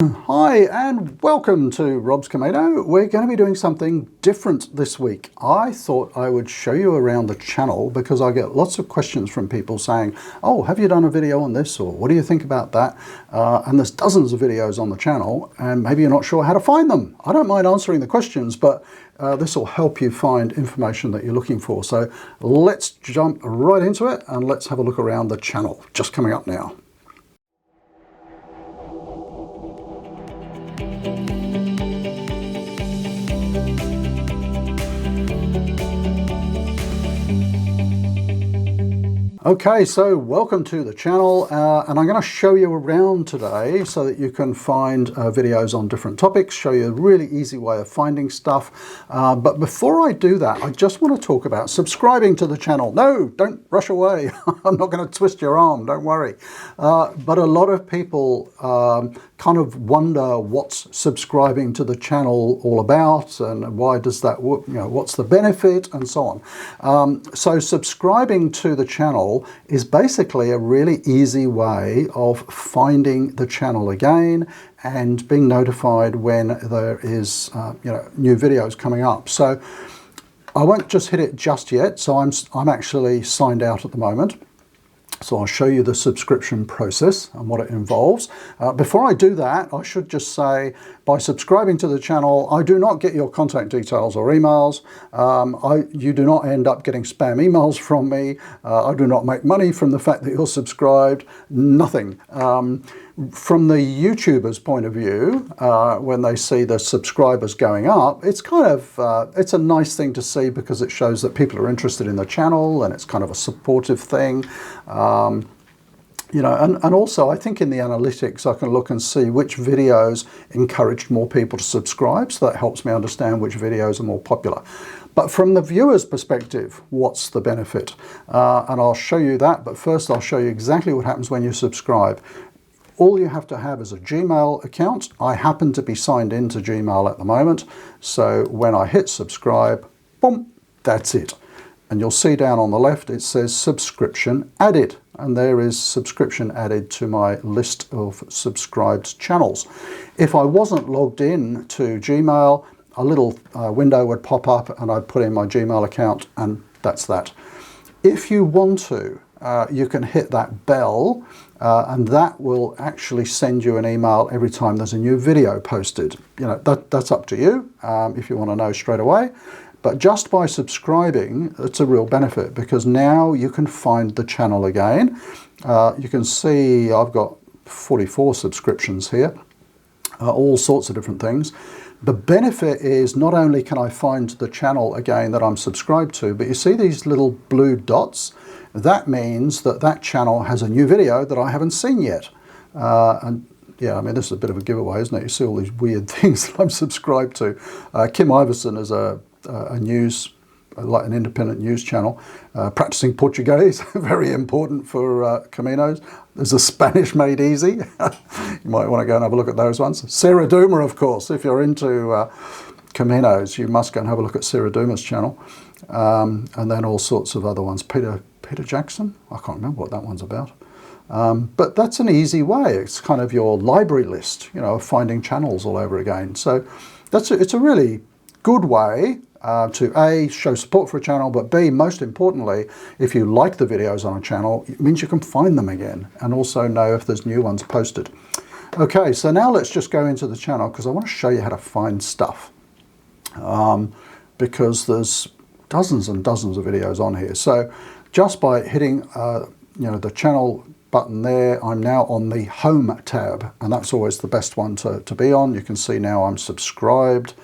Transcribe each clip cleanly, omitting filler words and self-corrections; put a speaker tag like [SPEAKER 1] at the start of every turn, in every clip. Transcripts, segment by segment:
[SPEAKER 1] Hi and welcome to Rob's Camino. We're going to be doing something different this week. I thought I would show you around the channel because I get lots of questions from people saying, oh, have you done a video on this, or what do you think about that? And there's dozens of videos on the channel and maybe you're not sure how to find them. I don't mind answering the questions, but this will help you find information that you're looking for. So let's jump right into it and let's have a look around the channel. Just coming up now. Okay, so welcome to the channel, and I'm going to show you around today so that you can find videos on different topics, show you a really easy way of finding stuff. But before I do that, I just want to talk about subscribing to the channel. No, don't rush away. I'm not going to twist your arm, don't worry. But a lot of people kind of wonder what's subscribing to the channel all about and why does that work, what's the benefit and so on. So subscribing to the channel is basically a really easy way of finding the channel again and being notified when there is new videos coming up. So I won't just hit it just yet, so I'm actually signed out at the moment. So I'll show you the subscription process and what it involves. Before I do that, I should just say, by subscribing to the channel, I do not get your contact details or emails. You do not end up getting spam emails from me. I do not make money from the fact that you're subscribed. Nothing. From the YouTuber's point of view, when they see the subscribers going up, it's kind of, it's a nice thing to see because it shows that people are interested in the channel and it's kind of a supportive thing. And also I think in the analytics I can look and see which videos encouraged more people to subscribe, so that helps me understand which videos are more popular. But from the viewer's perspective, what's the benefit? And I'll show you that, but first I'll show you exactly what happens when you subscribe. All you have to have is a Gmail account. I happen to be signed into Gmail at the moment, so when I hit subscribe, boom, that's it. And you'll see down on the left it says subscription added, and there is subscription added to my list of subscribed channels. If I wasn't logged in to Gmail, a little window would pop up and I'd put in my Gmail account, and that's that. If you want to, you can hit that bell and that will actually send you an email every time there's a new video posted. That's up to you if you want to know straight away. But just by subscribing, it's a real benefit because now you can find the channel again. You can see I've got 44 subscriptions here, all sorts of different things. The benefit is not only can I find the channel again that I'm subscribed to, but you see these little blue dots? That means that that channel has a new video that I haven't seen yet. And yeah, I mean, this is a bit of a giveaway, isn't it? You see all these weird things that I'm subscribed to. Kim Iverson is an independent news channel, practicing Portuguese, very important for Caminos. There's a Spanish Made Easy. You might want to go and have a look at those ones. Sarah Duma, of course, if you're into Caminos, you must go and have a look at Sarah Duma's channel. And then all sorts of other ones. Peter Jackson? I can't remember what that one's about. But that's an easy way. It's kind of your library list, of finding channels all over again. So it's a really good way to A, show support for a channel, but B, most importantly, if you like the videos on a channel, it means you can find them again and also know if there's new ones posted. Okay, so now let's just go into the channel because I want to show you how to find stuff. Because there's dozens and dozens of videos on here. So just by hitting the channel button there, I'm now on the home tab, and that's always the best one to be on. You can see now I'm subscribed.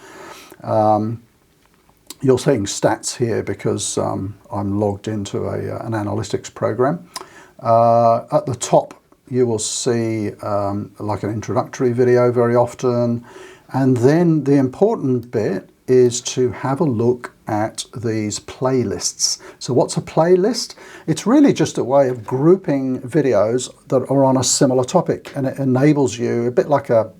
[SPEAKER 1] You're seeing stats here because I'm logged into an analytics program. At the top you will see like an introductory video very often, and then the important bit is to have a look at these playlists. So what's a playlist? It's really just a way of grouping videos that are on a similar topic, and it enables you, a bit like a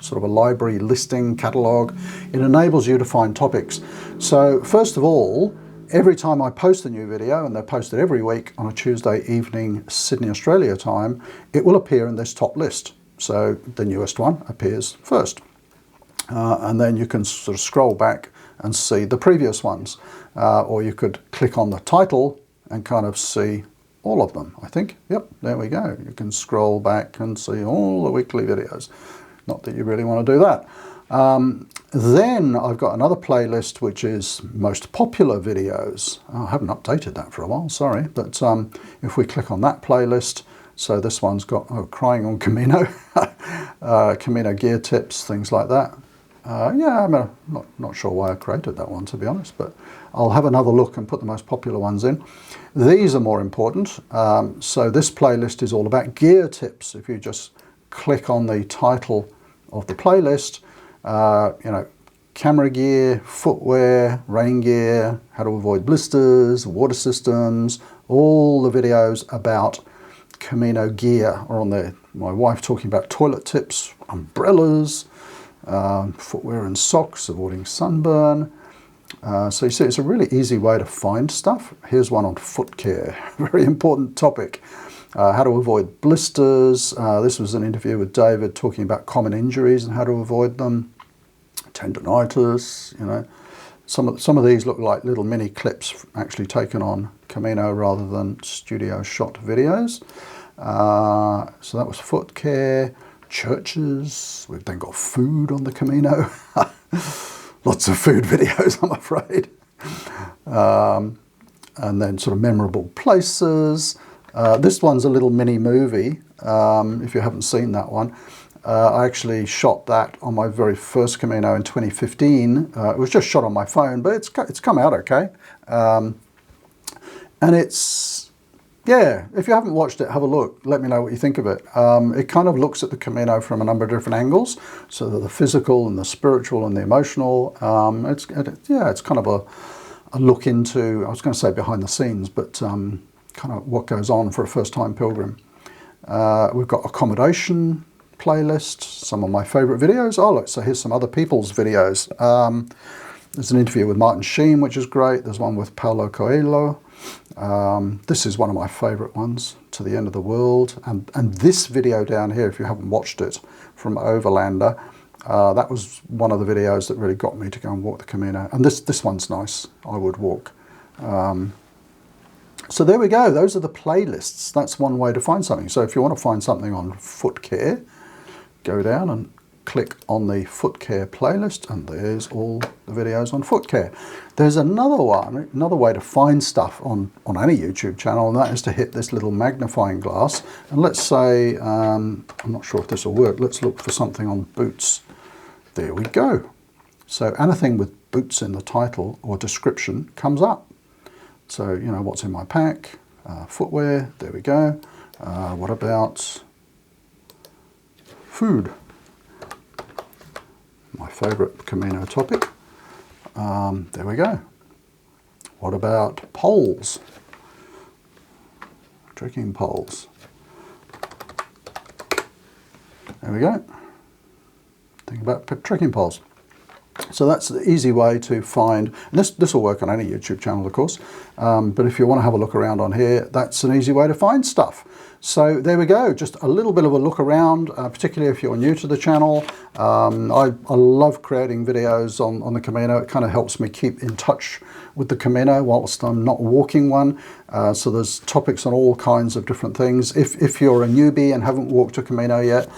[SPEAKER 1] sort of a library listing catalog, it enables you to find topics. So first of all, every time I post a new video, and they're posted every week on a Tuesday evening Sydney, Australia time, it will appear in this top list. So the newest one appears first. And then you can sort of scroll back and see the previous ones. Or you could click on the title and kind of see all of them, I think. Yep, there we go. You can scroll back and see all the weekly videos. Not that you really want to do that. Then I've got another playlist which is most popular videos. Oh, I haven't updated that for a while, sorry. But if we click on that playlist, so this one's got Crying on Camino, Camino Gear tips, things like that. Yeah, I'm not sure why I created that one, to be honest, but I'll have another look and put the most popular ones in. These are more important. So this playlist is all about gear tips. If you just click on the title of the playlist, you know, camera gear, footwear, rain gear, how to avoid blisters, water systems, all the videos about Camino gear are on there. My wife talking about toilet tips, umbrellas, footwear and socks, avoiding sunburn. So you see, it's a really easy way to find stuff. Here's one on foot care, very important topic. How to avoid blisters. This was an interview with David talking about common injuries and how to avoid them. Tendonitis, you know. Some of these look like little mini clips actually taken on Camino rather than studio shot videos. So that was foot care. Churches. We've then got food on the Camino. Lots of food videos, I'm afraid. And then sort of memorable places. This one's a little mini movie, if you haven't seen that one. I actually shot that on my very first Camino in 2015. It was just shot on my phone, but it's come out okay. And it's, yeah, if you haven't watched it, have a look. Let me know what you think of it. It kind of looks at the Camino from a number of different angles. So the physical and the spiritual and the emotional. It's kind of a look into, I was going to say behind the scenes, but kind of what goes on for a first-time pilgrim. We've got Accommodation playlist, some of my favorite videos. Oh look, so here's some other people's videos. There's an interview with Martin Sheen, which is great. There's one with Paulo Coelho. This is one of my favorite ones, To the End of the World. And this video down here, if you haven't watched it, from Overlander, that was one of the videos that really got me to go and walk the Camino. And this one's nice. I would walk. So there we go. Those are the playlists. That's one way to find something. So if you want to find something on foot care, go down and click on the foot care playlist, and there's all the videos on foot care. There's another one, another way to find stuff on any YouTube channel, and that is to hit this little magnifying glass. And let's say, I'm not sure if this will work. Let's look for something on boots. There we go. So anything with boots in the title or description comes up. So, you know, what's in my pack, footwear, there we go. What about food? My favorite Camino topic. There we go. What about poles? Trekking poles. There we go. Think about trekking poles. So that's the easy way to find, and this will work on any YouTube channel, of course, but if you want to have a look around on here, that's an easy way to find stuff. So there we go, just a little bit of a look around, particularly if you're new to the channel. I love creating videos on the Camino. It kind of helps me keep in touch with the Camino whilst I'm not walking one. So there's topics on all kinds of different things. If you're a newbie and haven't walked a Camino yet,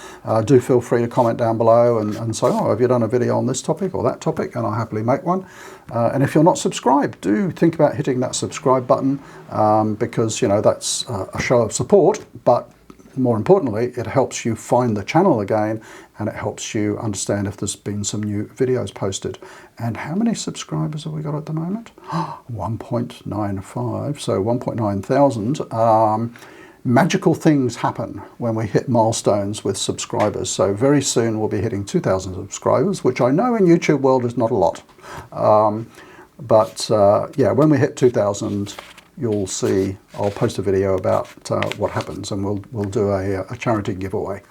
[SPEAKER 1] do feel free to comment down below and say, oh, have you done a video on this topic or that topic? And I'll happily make one. And if you're not subscribed, do think about hitting that subscribe button because, you know, that's a show of support, but more importantly, it helps you find the channel again, and it helps you understand if there's been some new videos posted. And how many subscribers have we got at the moment? 1.95, so 1.9 thousand. Magical things happen when we hit milestones with subscribers. So very soon we'll be hitting 2,000 subscribers, which I know in YouTube world is not a lot. Yeah, when we hit 2,000, you'll see I'll post a video about what happens, and we'll do a charity giveaway.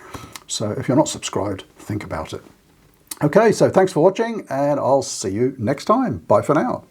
[SPEAKER 1] So if you're not subscribed, think about it. Okay, so thanks for watching, and I'll see you next time. Bye for now.